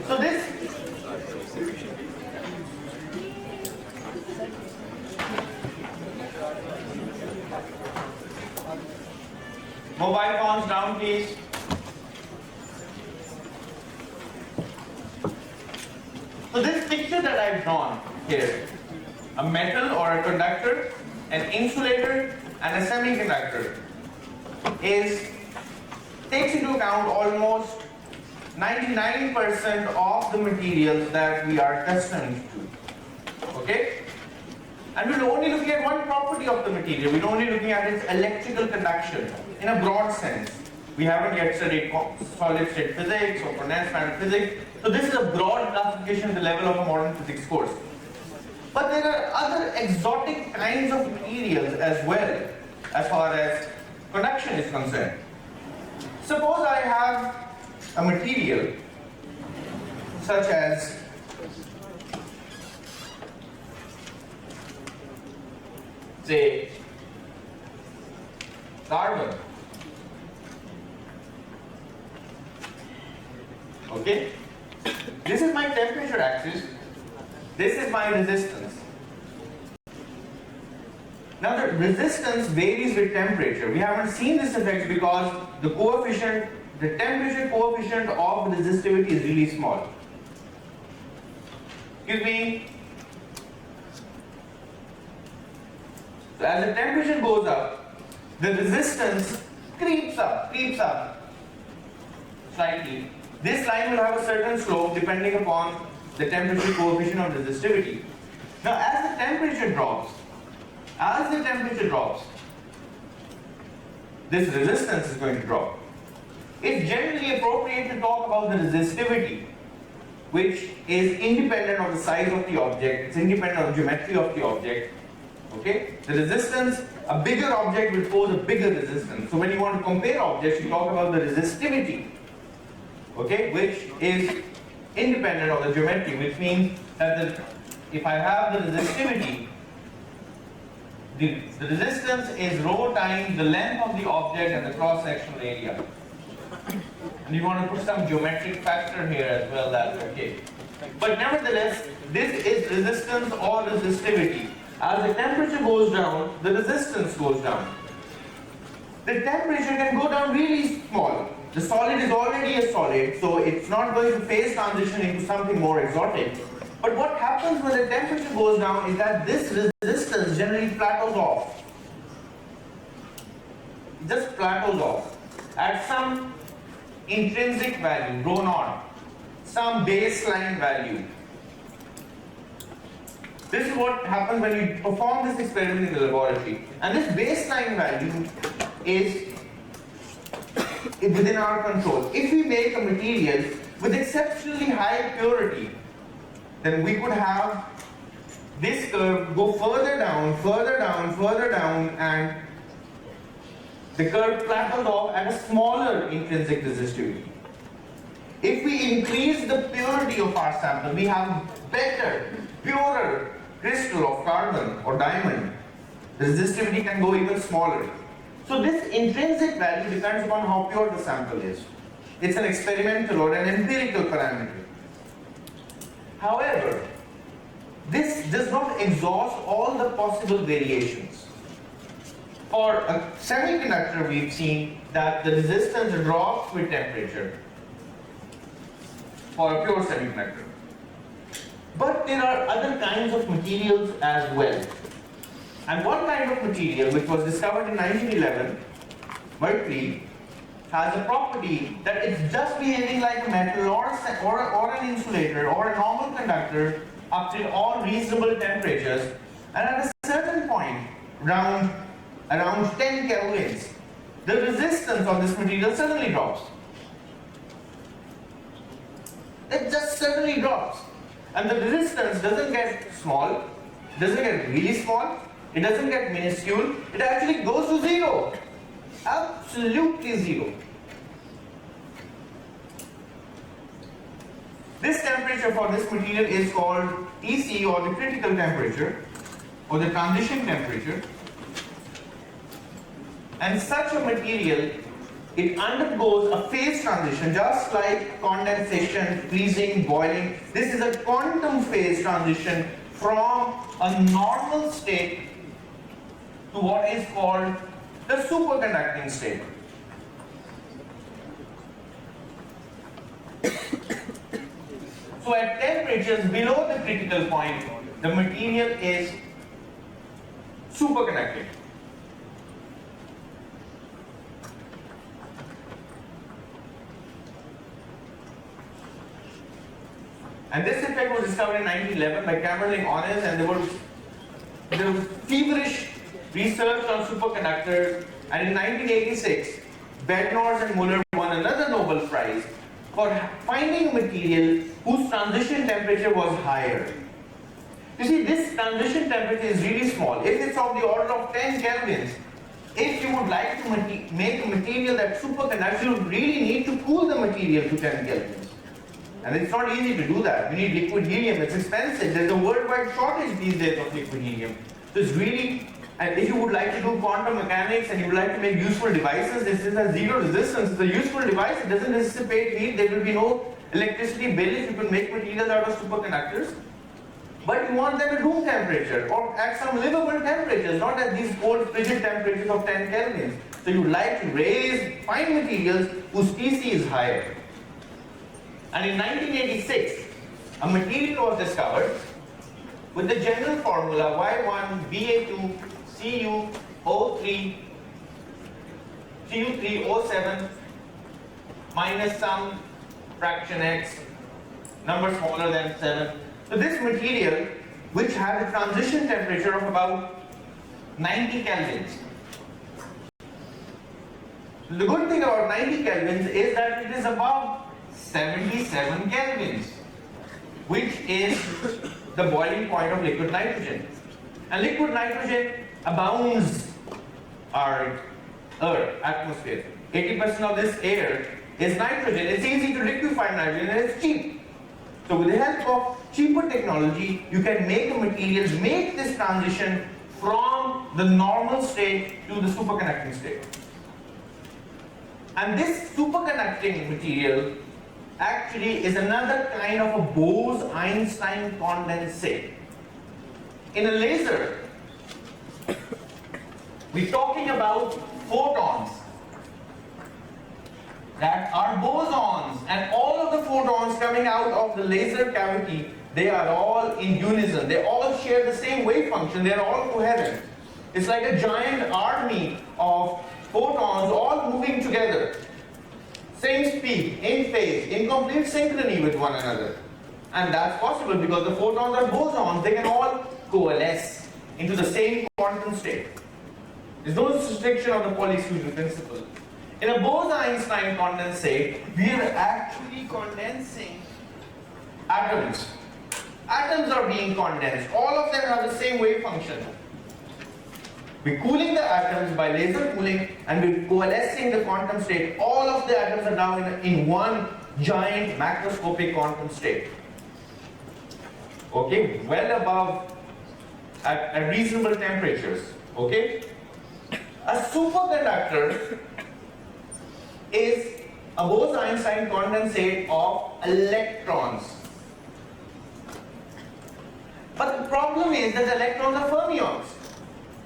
So this mobile phones down, please. So this picture that I've drawn here, a metal or a conductor, an insulator, and a semiconductor, takes into account almost 99% of the materials that we are accustomed to. Okay? And we're only looking at one property of the material. We're only looking at its electrical conduction in a broad sense. We haven't yet studied solid state physics or condensed matter physics. So this is a broad classification at the level of a modern physics course. But there are other exotic kinds of materials as well, as far as conduction is concerned. Suppose I have a material such as say carbon. Okay? This is my temperature axis. This is my resistance. Now the resistance varies with temperature. We haven't seen this effect because the temperature coefficient of resistivity is really small. Excuse me. So as the temperature goes up, the resistance creeps up slightly. This line will have a certain slope depending upon the temperature coefficient of resistivity. Now as the temperature drops, this resistance is going to drop. It's generally appropriate to talk about the resistivity, which is independent of the size of the object, it's independent of the geometry of the object. Okay? The resistance, a bigger object will pose a bigger resistance. So when you want to compare objects, you talk about the resistivity, okay, which is independent of the geometry, which means that if I have the resistivity, the resistance is rho times the length of the object and the cross-sectional area. And you want to put some geometric factor here as well, that's okay. But nevertheless, this is resistance or resistivity. As the temperature goes down, the resistance goes down. The temperature can go down really small. The solid is already a solid, so it's not going to phase transition into something more exotic. But what happens when the temperature goes down is that this resistance generally plateaus off. It just plateaus off at some intrinsic value, rho naught, some baseline value. This is what happens when you perform this experiment in the laboratory. And this baseline value is within our control. If we make a material with exceptionally high purity, then we could have this curve go further down, and the curve plateaus off at a smaller intrinsic resistivity. If we increase the purity of our sample, we have better, purer crystal of carbon or diamond. The resistivity can go even smaller. So this intrinsic value depends upon how pure the sample is. It's an experimental or an empirical parameter. However, this does not exhaust all the possible variations. For a semiconductor, we've seen that the resistance drops with temperature for a pure semiconductor. But there are other kinds of materials as well. And one kind of material which was discovered in 1911 by Cree has a property that it's just behaving like a metal or an insulator or a normal conductor up to all reasonable temperatures, and at a certain point, around 10 kelvins, the resistance of this material suddenly drops. It just suddenly drops. And the resistance doesn't get small, doesn't get really small, it doesn't get minuscule, it actually goes to zero. Absolutely zero. This temperature for this material is called TC, or the critical temperature, or the transition temperature. And such a material it undergoes a phase transition, just like condensation, freezing, boiling. This is a quantum phase transition from a normal state to what is called the superconducting state. So at temperatures below the critical point, the material is superconducting. And this effect was discovered in 1911 by Camerling Honors, and there was feverish research on superconductors, and in 1986, Bednorz and Muller won another Nobel Prize for finding a material whose transition temperature was higher. You see, this transition temperature is really small. If it's of the order of 10 kelvins, if you would like to make a material that superconducts, you really need to cool the material to 10 kelvins. And it's not easy to do that. We need liquid helium, it's expensive. There's a worldwide shortage these days of liquid helium. So it's really, and if you would like to do quantum mechanics and you would like to make useful devices, this is a zero resistance. It's a useful device, it doesn't dissipate heat, there will be no electricity bill if you can make materials out of superconductors. But you want them at room temperature or at some livable temperatures, not at these cold frigid temperatures of 10 kelvins. So you would like to find materials whose Tc is higher. And in 1986, a material was discovered with the general formula Y1Ba2Cu3O7 minus some fraction x, number smaller than 7. So this material, which had a transition temperature of about 90 kelvins. The good thing about 90 kelvins is that it is above 77 kelvins, which is the boiling point of liquid nitrogen. And liquid nitrogen abounds our Earth atmosphere. 80% of this air is nitrogen. It's easy to liquefy nitrogen and it's cheap. So with the help of cheaper technology, you can make a material, make this transition from the normal state to the superconducting state. And this superconducting material actually is another kind of a Bose-Einstein condensate. In a laser, we're talking about photons that are bosons, and all of the photons coming out of the laser cavity, they are all in unison. They all share the same wave function. They are all coherent. It's like a giant army of photons all moving together. Same speed, in phase, in complete synchrony with one another. And that's possible because the photons are bosons. They can all coalesce into the same quantum state. There's no restriction of the Pauli exclusion principle. In a Bose-Einstein condensate, we are actually condensing atoms. Atoms are being condensed. All of them have the same wave function. We're cooling the atoms by laser cooling, and we're coalescing the quantum state. All of the atoms are now in one giant macroscopic quantum state. Okay, well above at reasonable temperatures. Okay, a superconductor is a Bose-Einstein condensate of electrons. But the problem is that the electrons are fermions.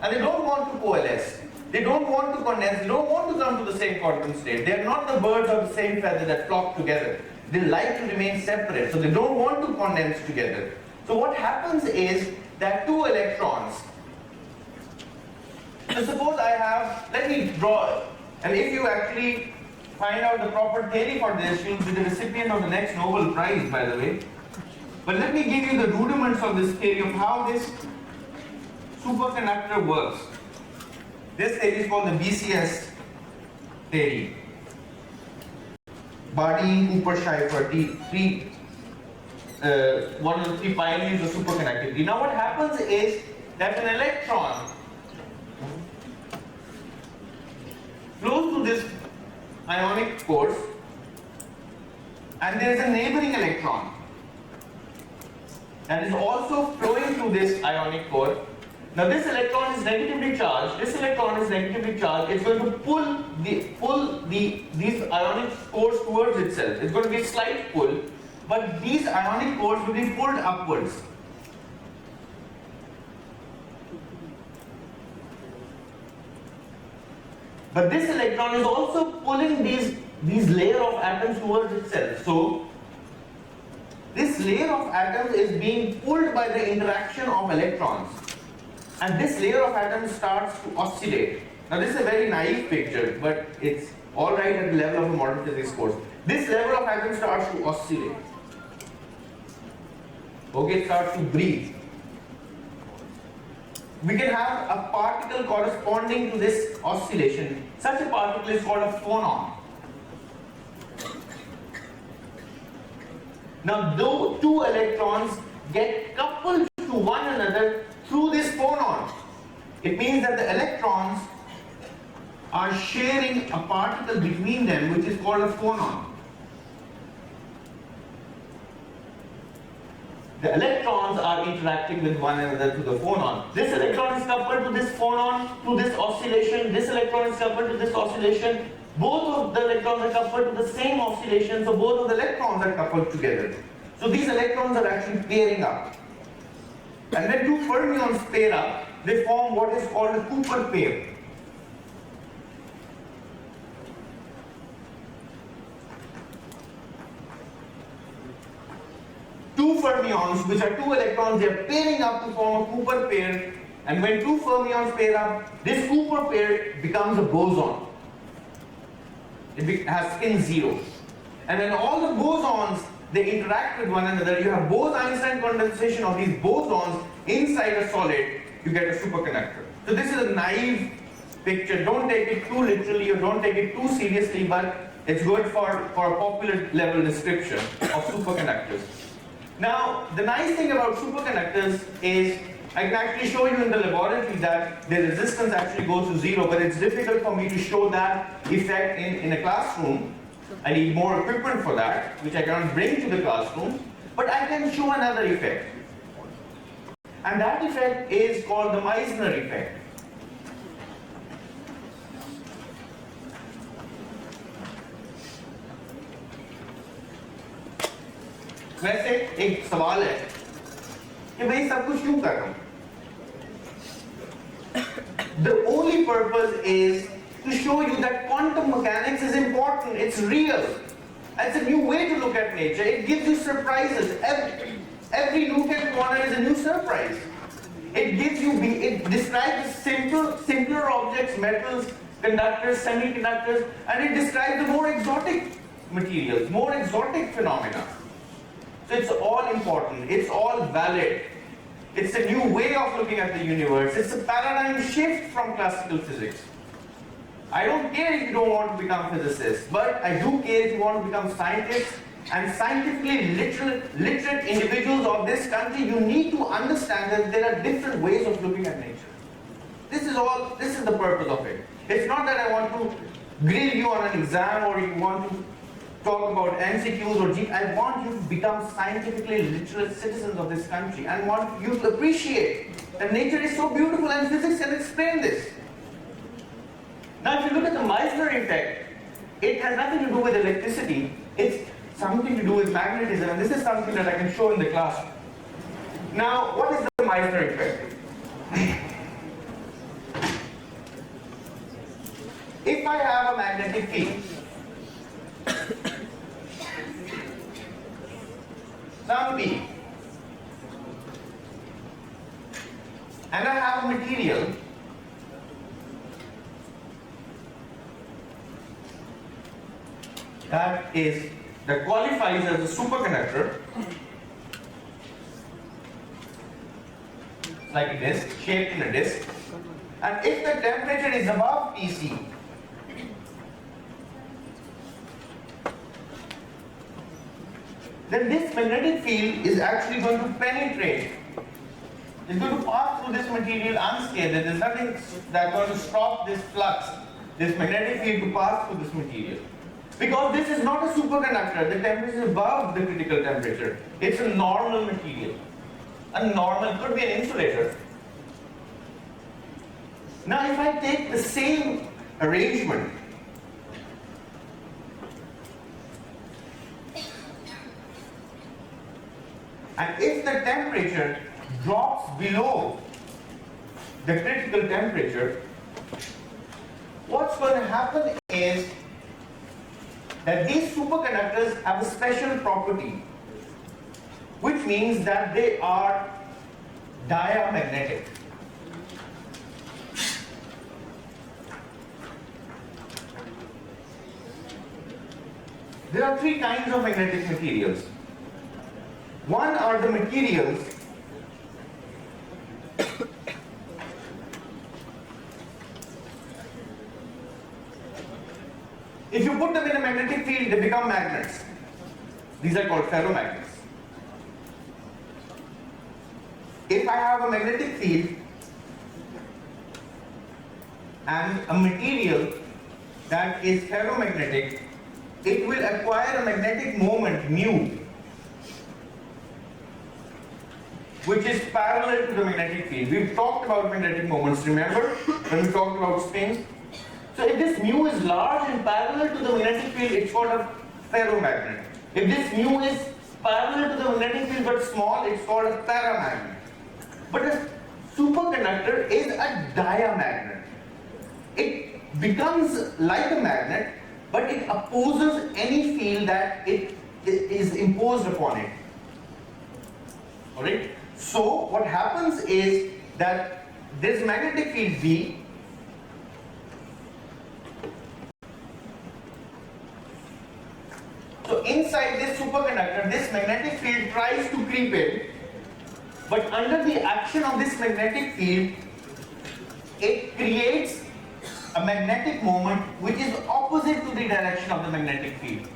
And they don't want to coalesce. They don't want to condense. They don't want to come to the same quantum state. They are not the birds of the same feather that flock together. They like to remain separate. So they don't want to condense together. So what happens is that two electrons. So suppose I have, let me draw, and if you actually find out the proper theory for this, you'll be the recipient of the next Nobel Prize, by the way. But let me give you the rudiments of this theory of how this superconductor works. This theory is called the BCS theory. Bardeen, Cooper, Scheifer, one of the three pioneers of superconductivity. Now what happens is that an electron flows through this ionic core, and there is a neighboring electron that is also flowing through this ionic core, Now this electron is negatively charged. This electron is negatively charged. It's going to pull these ionic cores towards itself. It's going to be a slight pull, but these ionic cores will be pulled upwards. But this electron is also pulling these layer of atoms towards itself. So this layer of atoms is being pulled by the interaction of electrons. And this layer of atoms starts to oscillate. Now this is a very naive picture, but it's alright at the level of a modern physics course. This level of atoms starts to oscillate. Okay, it starts to breathe. We can have a particle corresponding to this oscillation. Such a particle is called a phonon. Now, though two electrons get coupled to one another through this phonon, it means that the electrons are sharing a particle between them, which is called a phonon. The electrons are interacting with one another through the phonon. This electron is coupled to this phonon through this oscillation. This electron is coupled to this oscillation. Both of the electrons are coupled to the same oscillation, so both of the electrons are coupled together. So these electrons are actually pairing up. And when two fermions pair up, they form what is called a Cooper pair. Two fermions, which are two electrons, they are pairing up to form a Cooper pair. And when two fermions pair up, this Cooper pair becomes a boson. It has spin 0. And when all the bosons, they interact with one another, you have Bose-Einstein condensation of these bosons inside a solid, you get a superconductor. So this is a naive picture. Don't take it too literally or don't take it too seriously, but it's good for a popular level description of superconductors. Now, the nice thing about superconductors is I can actually show you in the laboratory that the resistance actually goes to 0, but it's difficult for me to show that effect in a classroom. I need more equipment for that, which I cannot bring to the classroom, but I can show another effect. And that effect is called the Meissner effect. वैसे एक सवाल है कि मैं सब कुछ क्यों कर रहा हूं? The only purpose is to show you that quantum mechanics is important. It's real. It's a new way to look at nature. It gives you surprises. Every nook and corner is a new surprise. It describes simpler objects, metals, conductors, semiconductors, and it describes the more exotic materials, more exotic phenomena. So it's all important, it's all valid. It's a new way of looking at the universe. It's a paradigm shift from classical physics. I don't care if you don't want to become physicists, but I do care if you want to become scientists and scientifically literate individuals of this country. You need to understand that there are different ways of looking at nature. This is the purpose of it. It's not that I want to grill you on an exam or you want to talk about MCQs or G. I want you to become scientifically literate citizens of this country and want you to appreciate that nature is so beautiful and physics can explain this. Now if you look at the Meissner effect, it has nothing to do with electricity, it's something to do with magnetism, and this is something that I can show in the class. Now, what is the Meissner effect? If I have a magnetic field, some B, and I have a material that qualifies as a superconductor, like a disk, shaped in a disk, and if the temperature is above Tc, then this magnetic field is actually going to penetrate. It's going to pass through this material unscathed. There is nothing that's going to stop this flux, this magnetic field to pass through this material. Because this is not a superconductor, the temperature is above the critical temperature. It's a normal material. A normal, could be an insulator. Now if I take the same arrangement and if the temperature drops below the critical temperature, what's going to happen is that these superconductors have a special property, which means that they are diamagnetic. There are three kinds of magnetic materials. One are the materials if you put them in a magnetic field, they become magnets. These are called ferromagnets. If I have a magnetic field and a material that is ferromagnetic, it will acquire a magnetic moment mu, which is parallel to the magnetic field. We've talked about magnetic moments, remember, when we talked about spins? So if this mu is large and parallel to the magnetic field, it's called a ferromagnet. If this mu is parallel to the magnetic field but small, it's called a paramagnet. But a superconductor is a diamagnet. It becomes like a magnet, but it opposes any field that it is imposed upon it. Alright? So what happens is that this magnetic field B so inside this superconductor, this magnetic field tries to creep in, but under the action of this magnetic field, it creates a magnetic moment which is opposite to the direction of the magnetic field.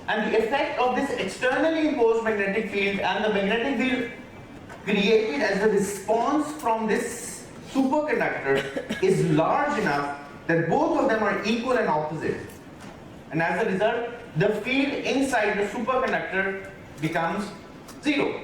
And the effect of this externally imposed magnetic field and the magnetic field created as a response from this superconductor is large enough that both of them are equal and opposite. And as a result, the field inside the superconductor becomes zero.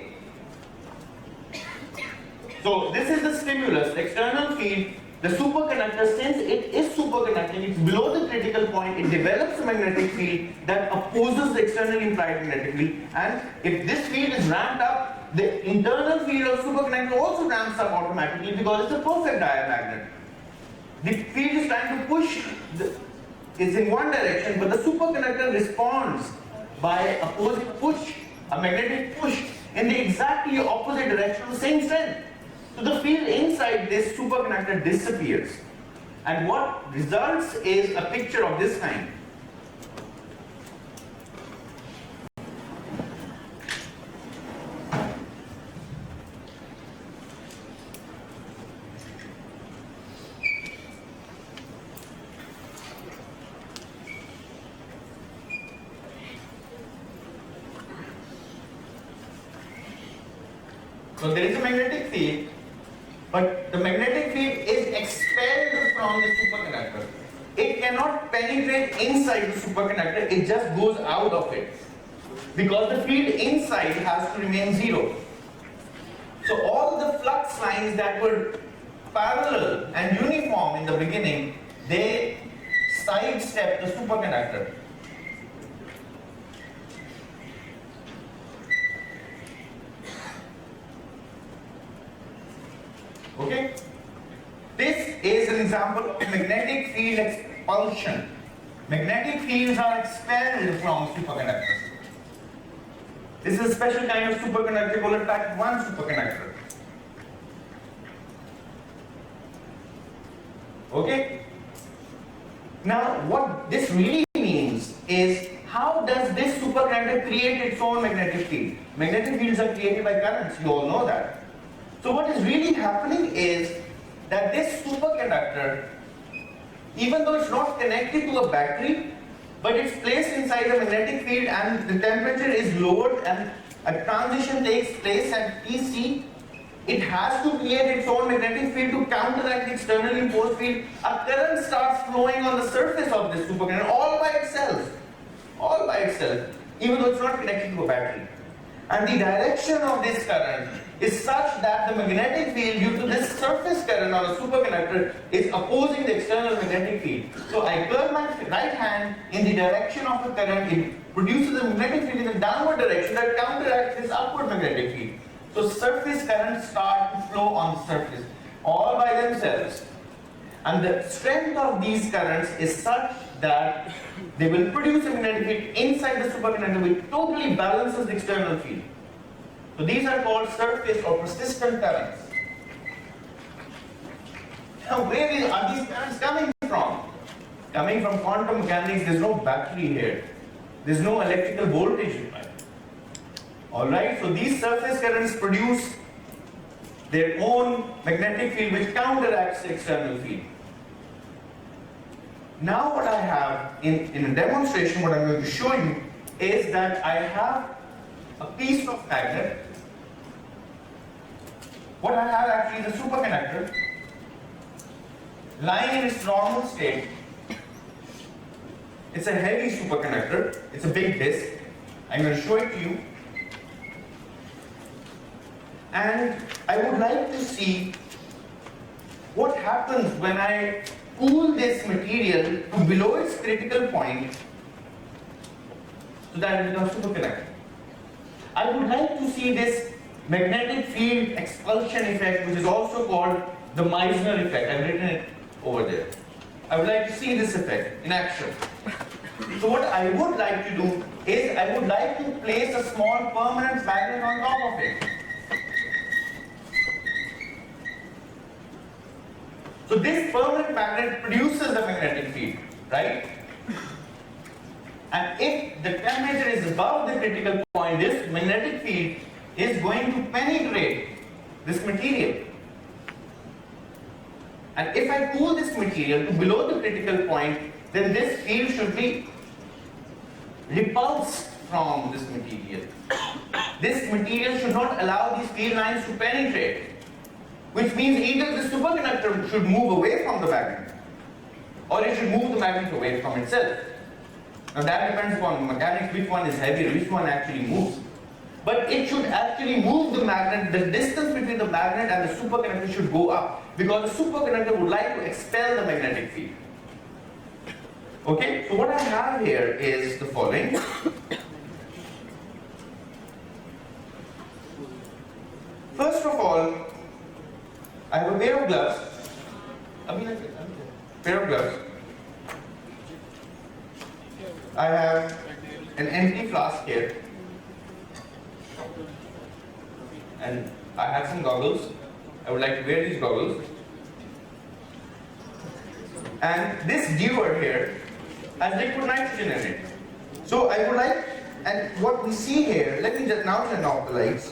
So this is the stimulus, the external field. The superconductor, since it is superconducting, it's below the critical point, it develops a magnetic field that opposes the externally implied magnetic field. And if this field is ramped up, the internal field of superconductor also ramps up automatically because it's a perfect diamagnet. The field is trying to push, is in one direction, but the superconductor responds by opposing push, a magnetic push, in the exactly opposite direction of the same strength. So the field inside this superconductor disappears. And what results is a picture of this kind. So there is a magnetic field, but the magnetic field is expelled from the superconductor. It cannot penetrate inside the superconductor, it just goes out of it. Because the field inside has to remain zero. So all the flux lines that were parallel and uniform in the beginning, they sidestep the superconductor. Okay? This is an example of magnetic field expulsion. Magnetic fields are expelled from superconductors. This is a special kind of superconductor called a type 1 superconductor. Okay? Now, what this really means is, how does this superconductor create its own magnetic field? Magnetic fields are created by currents, you all know that. So what is really happening is that this superconductor, even though it's not connected to a battery, but it's placed inside a magnetic field and the temperature is lowered and a transition takes place at Tc, it has to create its own magnetic field to counteract the externally imposed field. A current starts flowing on the surface of this superconductor all by itself, even though it's not connected to a battery. And the direction of this current is such that the magnetic field due to this surface current on a superconductor is opposing the external magnetic field. So I curl my right hand in the direction of the current, it produces a magnetic field in the downward direction that counteracts this upward magnetic field. So surface currents start to flow on the surface all by themselves. And the strength of these currents is such that they will produce a magnetic field inside the superconductor which totally balances the external field. So these are called surface or persistent currents. Now where are these currents coming from? Coming from quantum mechanics. There's no battery here. There's no electrical voltage required. Alright, so these surface currents produce their own magnetic field which counteracts the external field. Now what I have in a demonstration, what I'm going to show you is that I have a piece of magnet. What I have actually is a superconductor lying in its normal state. It's a heavy superconductor. It's a big disk. I'm going to show it to you. And I would like to see what happens when I cool this material to below its critical point so that it becomes superconductor. I would like to see this magnetic field expulsion effect, which is also called the Meissner effect. I've written it over there. I would like to see this effect in action. So what I would like to do is I would like to place a small permanent magnet on top of it. So this permanent magnet produces the magnetic field, right? And if the temperature is above the critical point, this magnetic field is going to penetrate this material. And if I cool this material to below the critical point, then this field should be repulsed from this material. This material should not allow these field lines to penetrate. Which means either the superconductor should move away from the magnet or it should move the magnet away from itself. Now that depends upon mechanics, which one is heavier, which one actually moves. But it should actually move the magnet, the distance between the magnet and the superconductor should go up because the superconductor would like to expel the magnetic field. Okay, so what I have here is the following. First of all, I have a pair of gloves. I have an empty flask here. And I have some goggles. I would like to wear these goggles. And this dewar here has liquid nitrogen in it. So I would like, and what we see here, let me just now turn off the lights.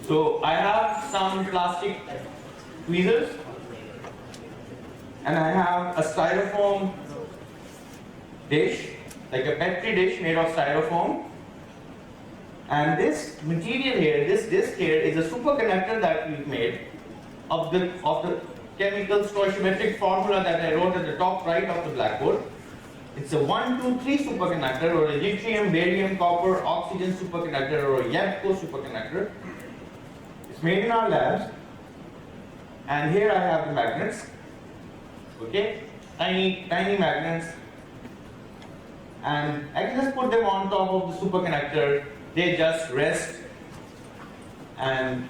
So I have some plastic tweezers and I have a styrofoam dish, like a Petri dish made of styrofoam. And this material here, this disc here is a superconductor that we've made of the chemical stoichiometric formula that I wrote at the top right of the blackboard. It's a 1, 2, 3 superconductor or a yttrium, barium, copper, oxygen superconductor or a Yabko superconductor. It's made in our labs, and here I have the magnets, okay, tiny magnets, and I can just put them on top of the superconductor. They just rest, and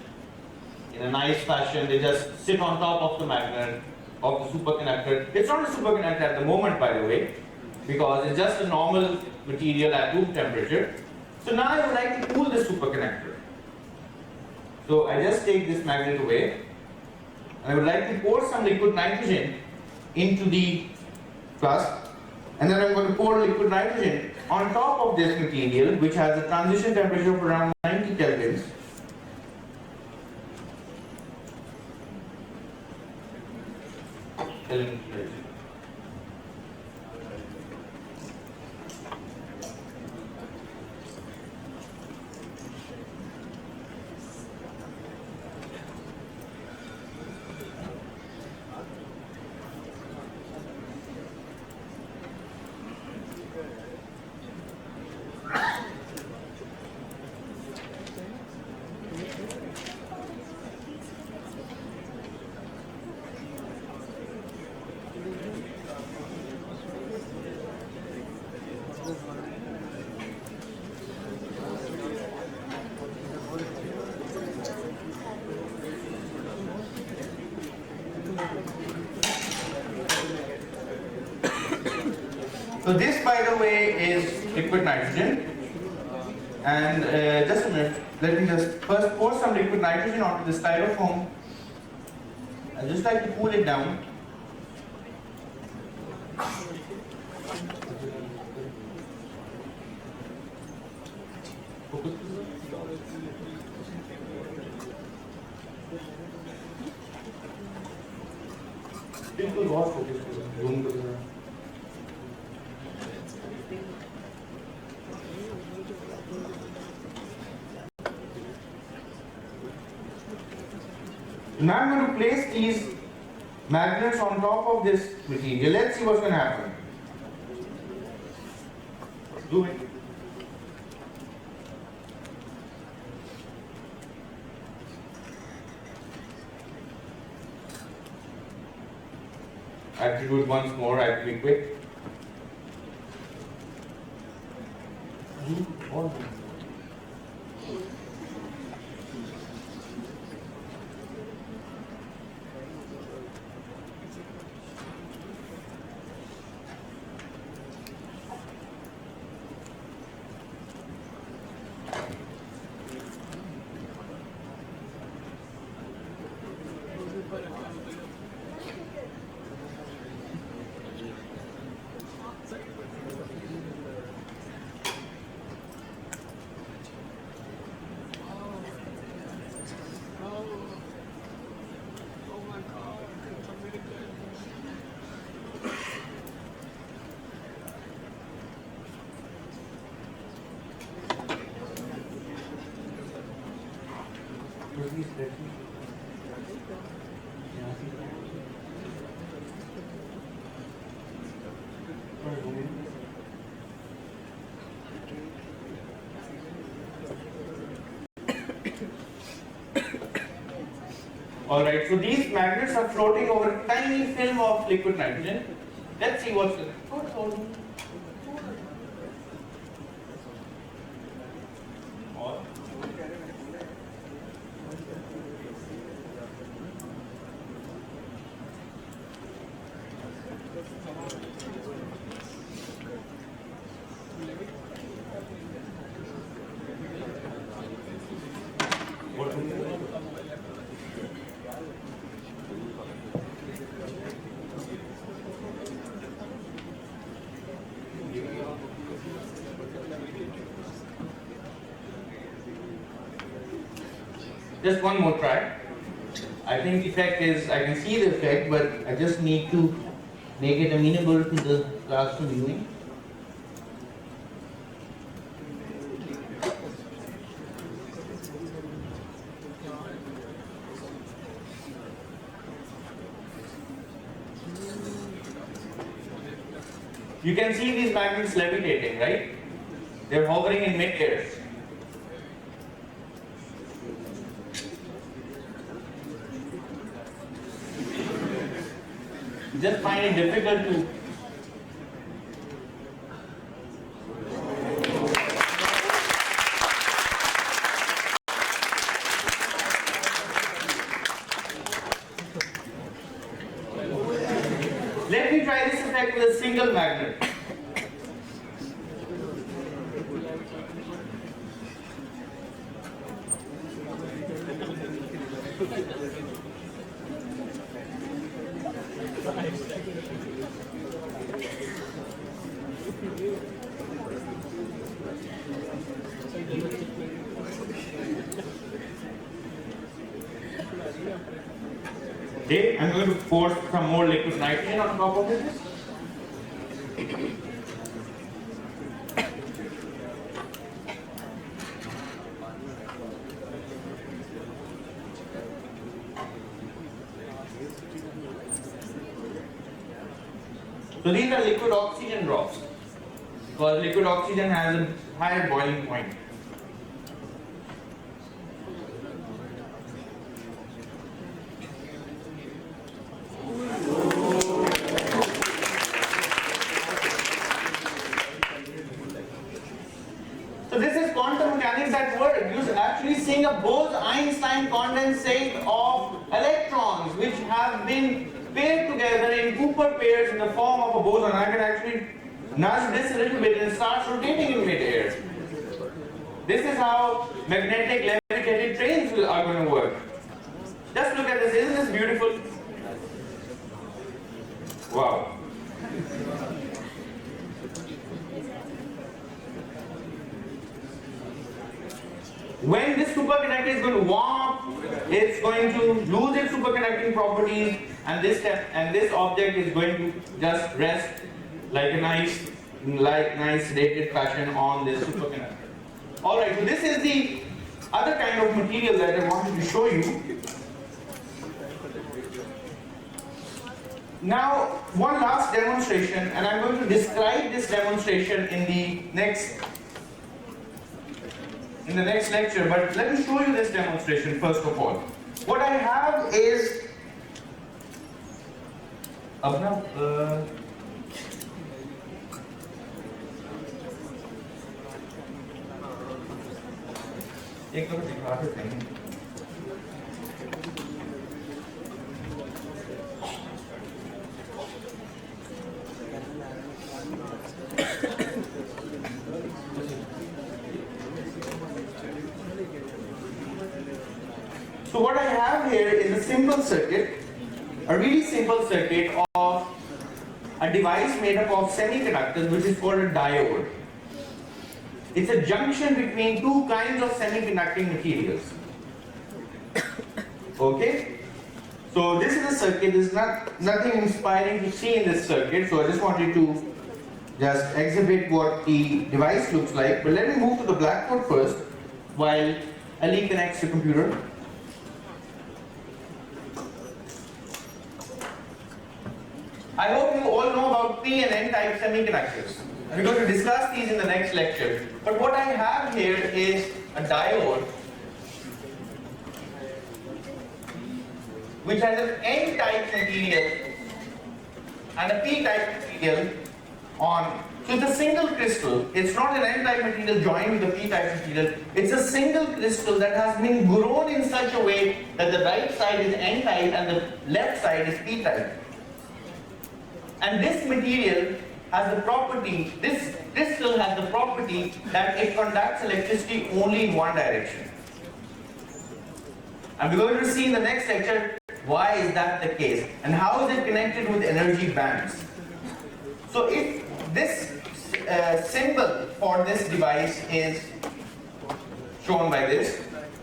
in a nice fashion, they just sit on top of the magnet of the superconductor. It's not a superconductor at the moment, by the way, because it's just a normal material at room temperature. So now I would like to cool this superconductor. So I just take this magnet away, and I would like to pour some liquid nitrogen into the flask, and then I'm going to pour liquid nitrogen on top of this material, which has a transition temperature of around 90 kelvins. So this, by the way, is liquid nitrogen. And just a minute, let me just first pour some liquid nitrogen onto the styrofoam. I just like to cool it down. बिल्कुल बहुत focus zoom कर रहा है. Now I'm going to place these magnets on top of this material. Let's see what's going to happen. Do it. I have to do it once more. I have to be quick. Alright, so these magnets are floating over a tiny film of liquid nitrogen. Let's see what's in it. Just one more try. I think the effect is, I can see the effect, but I just need to make it amenable to the classroom viewing. You can see these magnets levitating, right? They're hovering in mid-air. Just find it difficult to let me try this effect with a single magnet. Okay, I'm going to pour some more liquid nitrogen on top of this. So these are liquid oxygen drops, because liquid oxygen has a higher boiling point. So this is quantum mechanics at work. You actually seeing a Bose-Einstein condensate of electrons which have been paired together in Cooper pairs in the form of a boson. I can actually nudge this a little bit and it starts rotating in mid-air. This is how magnetic levitated trains are going to work. Just look at this, isn't this beautiful? Wow. When this superconductor is going to warm up, it's going to lose its superconducting properties, and this object is going to just rest like a nice sedated fashion on this superconductor. All right, so this is the other kind of material that I wanted to show you. Now, one last demonstration, and I'm going to describe this demonstration in the next lecture, but let me show you this demonstration first of all. What I have is so what I have here is a simple circuit, a really simple circuit of a device made up of semiconductors, which is called a diode. It's a junction between two kinds of semiconducting materials. Okay? So this is a circuit. There's nothing inspiring to see in this circuit, so I just wanted to just exhibit what the device looks like. But let me move to the blackboard first while Ali connects the computer. I hope you all know about P and N type semiconductors. We're going to discuss these in the next lecture. But what I have here is a diode which has an N type material and a P type material on. So it's a single crystal. It's not an N type material joined with a P type material. It's a single crystal that has been grown in such a way that the right side is N type and the left side is P type. And this material has the property, this crystal has the property that it conducts electricity only in one direction. And we're going to see in the next lecture why is that the case and how is it connected with energy bands. So if this symbol for this device is shown by this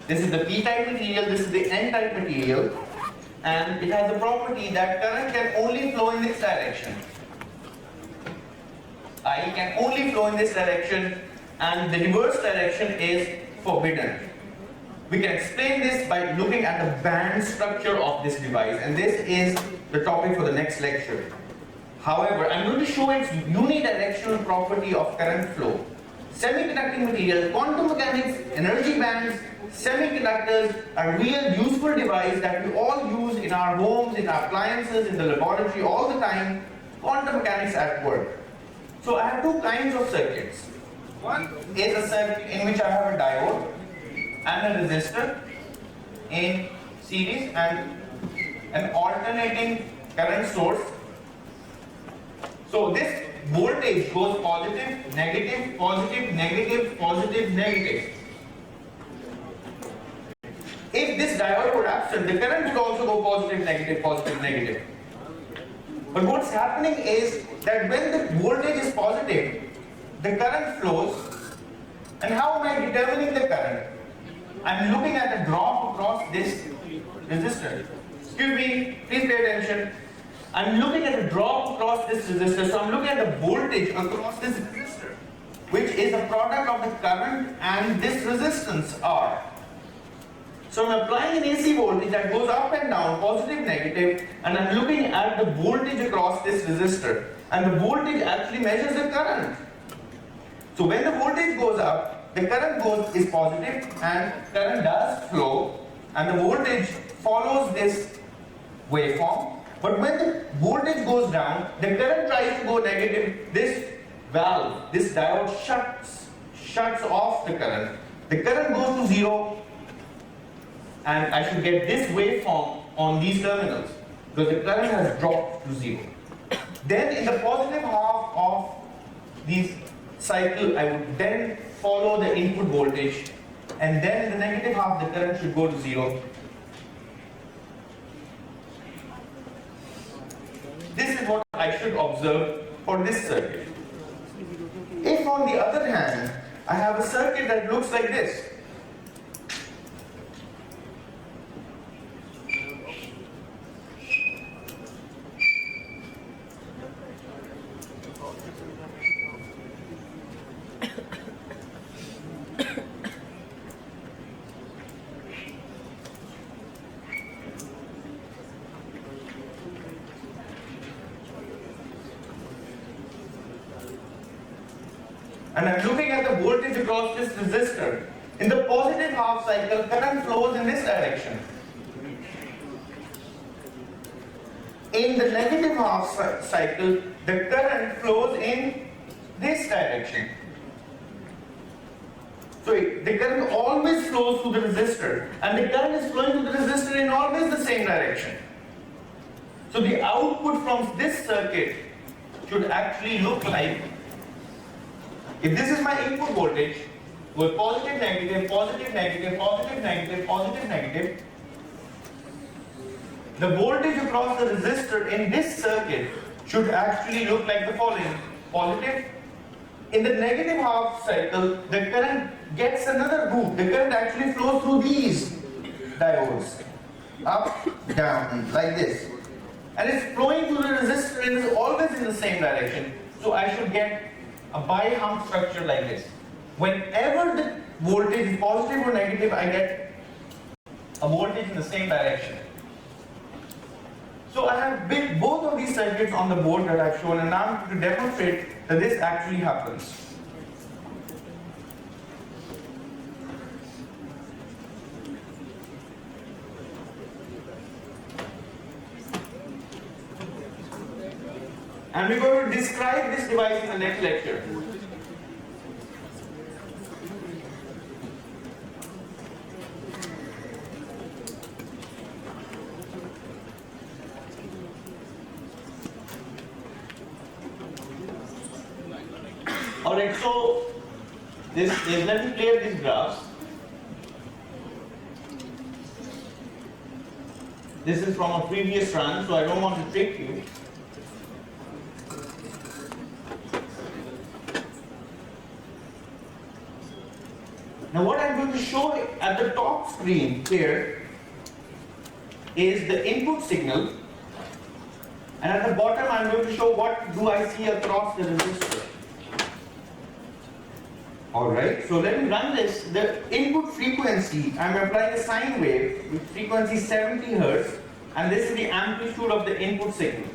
is the P-type material, this is the N-type material, and it has the property that current can only flow in this direction. I can only flow in this direction, and the reverse direction is forbidden. We can explain this by looking at the band structure of this device, and this is the topic for the next lecture. However, I'm going to show its unidirectional property of current flow. Semiconducting material, quantum mechanics, energy bands, semiconductors are real useful device that we all use in our homes, in our appliances, in the laboratory all the time. Quantum mechanics at work. So I have two kinds of circuits. One is a circuit in which I have a diode and a resistor in series and an alternating current source. So this voltage goes positive, negative, positive, negative, positive, negative. If this diode were absent, the current would also go positive, negative, positive, negative. But what's happening is that when the voltage is positive, the current flows. And how am I determining the current? I'm looking at the drop across this resistor. Excuse me, please pay attention. I'm looking at the drop across this resistor, so I'm looking at the voltage across this resistor, which is a product of the current and this resistance R. So I'm applying an AC voltage that goes up and down, positive, negative, and I'm looking at the voltage across this resistor. And the voltage actually measures the current. So when the voltage goes up, the current is positive and current does flow, and the voltage follows this waveform. But when the voltage goes down, the current tries to go negative. This valve, this diode shuts off the current. The current goes to zero, and I should get this waveform on these terminals because the current has dropped to zero. Then in the positive half of these cycle, I would then follow the input voltage, and then in the negative half the current should go to 0. This is what I should observe for this circuit. If on the other hand, I have a circuit that looks like this, and I'm looking at the voltage across this resistor. In the positive half cycle, current flows in this direction. In the negative half cycle, the current flows in this direction. So the current always flows through the resistor, and the current is flowing through the resistor in always the same direction. So the output from this circuit should actually look like, if this is my input voltage, with positive, negative, positive, negative, positive, negative, positive, negative, the voltage across the resistor in this circuit should actually look like the following. Positive. In the negative half cycle, the current gets another route. The current actually flows through these diodes. Up, down, like this. And it's flowing through the resistor and is always in the same direction. So I should get a bi-hump structure like this. Whenever the voltage is positive or negative, I get a voltage in the same direction. So I have built both of these circuits on the board that I've shown, and now I'm going to demonstrate that this actually happens. And we're going to describe this device in the next lecture. Alright, so let me clear these graphs. This is from a previous run, so I don't want to trick you. Now what I'm going to show at the top screen here is the input signal, and at the bottom I'm going to show what do I see across the resistor. Alright, so let me run this. The input frequency, I'm applying a sine wave with frequency 70 Hz, and this is the amplitude of the input signal.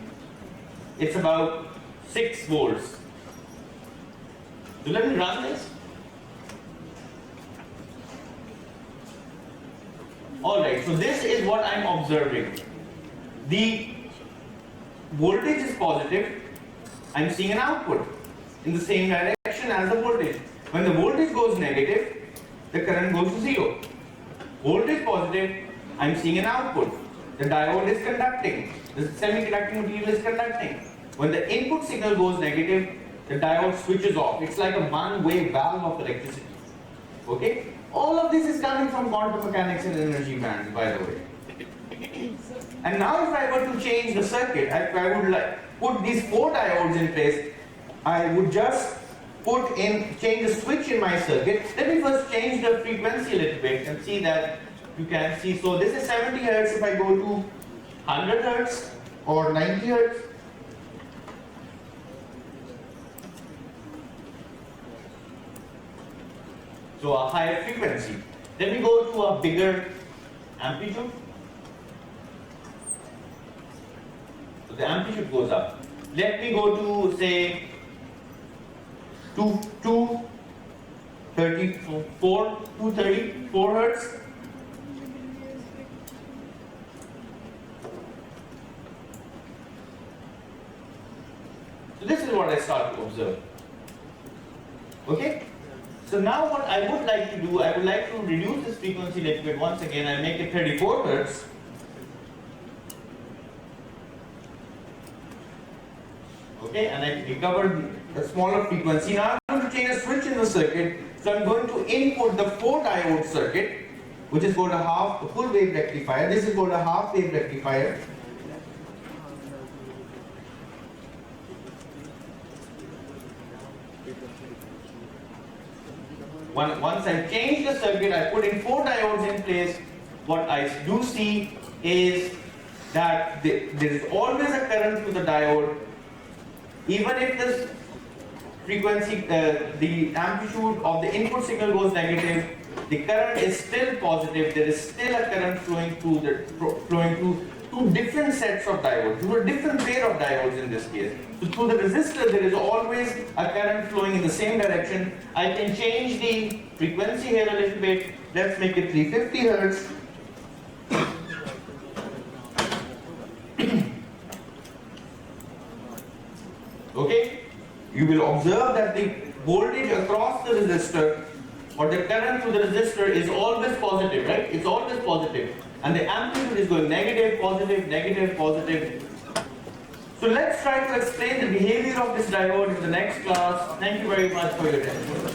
It's about 6 volts. So let me run this. Alright, so this is what I'm observing. The voltage is positive. I'm seeing an output in the same direction as the voltage. When the voltage goes negative, the current goes to 0. Voltage positive, I'm seeing an output. The diode is conducting. The semiconducting material is conducting. When the input signal goes negative, the diode switches off. It's like a one-way valve of electricity. Okay? All of this is coming from quantum mechanics and energy bands, by the way. And now if I were to change the circuit, if I would put these 4 diodes in place, I would just change the switch in my circuit. Let me first change the frequency a little bit and see that you can see. So this is 70 Hz. If I go to 100 Hz or 90 Hz, so a higher frequency. Then we go to a bigger amplitude. So the amplitude goes up. Let me go to say 234 Hz. So this is what I start to observe. Okay? So now what I would like to do, I would like to reduce this frequency a little bit once again and make it 34 Hz. Okay, and we covered the smaller frequency. Now I'm going to change a switch in the circuit. So I'm going to input the 4 diode circuit, which is called a half full wave rectifier. This is called a half wave rectifier. Once I change the circuit, I put in 4 diodes in place. What I do see is that there is always a current to the diode, even if this frequency, the amplitude of the input signal goes negative, the current is still positive. There is still a current flowing through two different sets of diodes, through a different pair of diodes in this case. So through the resistor, there is always a current flowing in the same direction. I can change the frequency here a little bit. Let's make it 350 hertz. Okay, you will observe that the voltage across the resistor or the current through the resistor is always positive, right? It's always positive. And the amplitude is going negative, positive, negative, positive. So let's try to explain the behavior of this diode in the next class. Thank you very much for your attention.